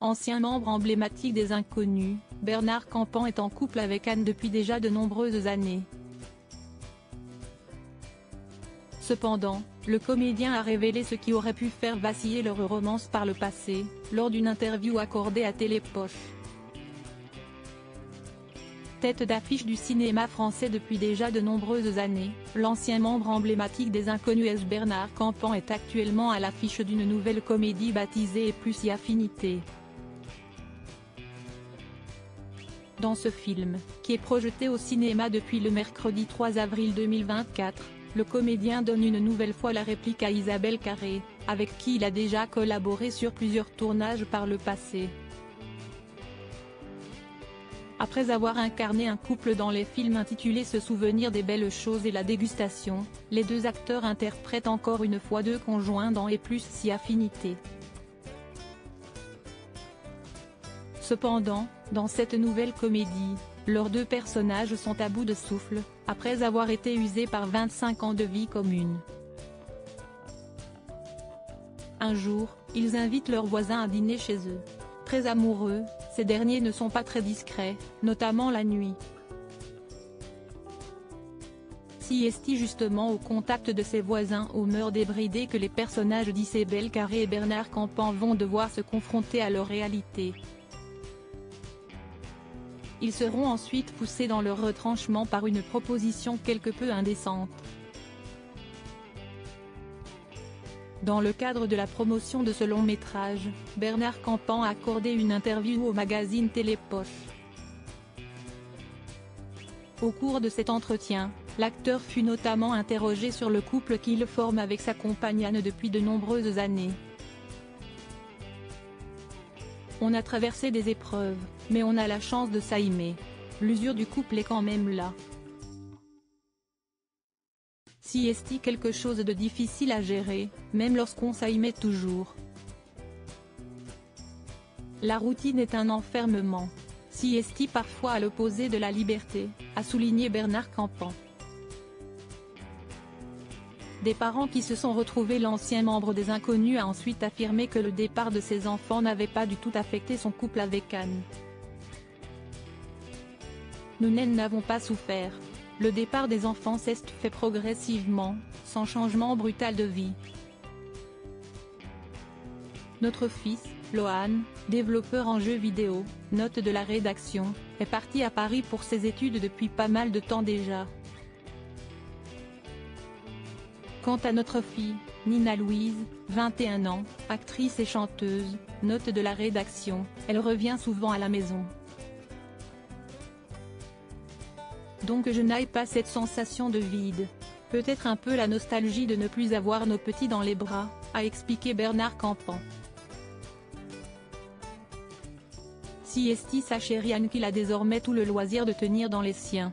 Ancien membre emblématique des Inconnus, Bernard Campan est en couple avec Anne depuis déjà de nombreuses années. Cependant, le comédien a révélé ce qui aurait pu faire vaciller leur romance par le passé, lors d'une interview accordée à Télépoche. Tête d'affiche du cinéma français depuis déjà de nombreuses années, l'ancien membre emblématique des Inconnus Bernard Campan est actuellement à l'affiche d'une nouvelle comédie baptisée Et plus si affinité. Dans ce film, qui est projeté au cinéma depuis le mercredi 3 avril 2024, le comédien donne une nouvelle fois la réplique à Isabelle Carré, avec qui il a déjà collaboré sur plusieurs tournages par le passé. Après avoir incarné un couple dans les films intitulés Se souvenir des belles choses et La dégustation, les deux acteurs interprètent encore une fois deux conjoints dans Et plus si affinité. Cependant, dans cette nouvelle comédie, leurs deux personnages sont à bout de souffle, après avoir été usés par 25 ans de vie commune. Un jour, ils invitent leurs voisins à dîner chez eux. Très amoureux, ces derniers ne sont pas très discrets, notamment la nuit. Si est justement au contact de ses voisins aux mœurs débridées que les personnages d'Isabelle Carré et Bernard Campan vont devoir se confronter à leur réalité. Ils seront ensuite poussés dans leur retranchement par une proposition quelque peu indécente. Dans le cadre de la promotion de ce long métrage, Bernard Campan a accordé une interview au magazine Télépoche. Au cours de cet entretien, l'acteur fut notamment interrogé sur le couple qu'il forme avec sa compagne Anne depuis de nombreuses années. On a traversé des épreuves, mais on a la chance de s'aimer. L'usure du couple est quand même là. Si est quelque chose de difficile à gérer, même lorsqu'on s'aimait toujours. La routine est un enfermement. Si est parfois à l'opposé de la liberté, a souligné Bernard Campan. Des parents qui se sont retrouvés. L'ancien membre des Inconnus a ensuite affirmé que le départ de ses enfants n'avait pas du tout affecté son couple avec Anne. Nous n'avons pas souffert. Le départ des enfants s'est fait progressivement, sans changement brutal de vie. Notre fils, Lohan, développeur en jeux vidéo, note de la rédaction, est parti à Paris pour ses études depuis pas mal de temps déjà. Quant à notre fille, Nina Louise, 21 ans, actrice et chanteuse, note de la rédaction, elle revient souvent à la maison. Donc je n'ai pas cette sensation de vide. Peut-être un peu la nostalgie de ne plus avoir nos petits dans les bras, a expliqué Bernard Campan. Si sa chérie Anne qu'il a désormais tout le loisir de tenir dans les siens.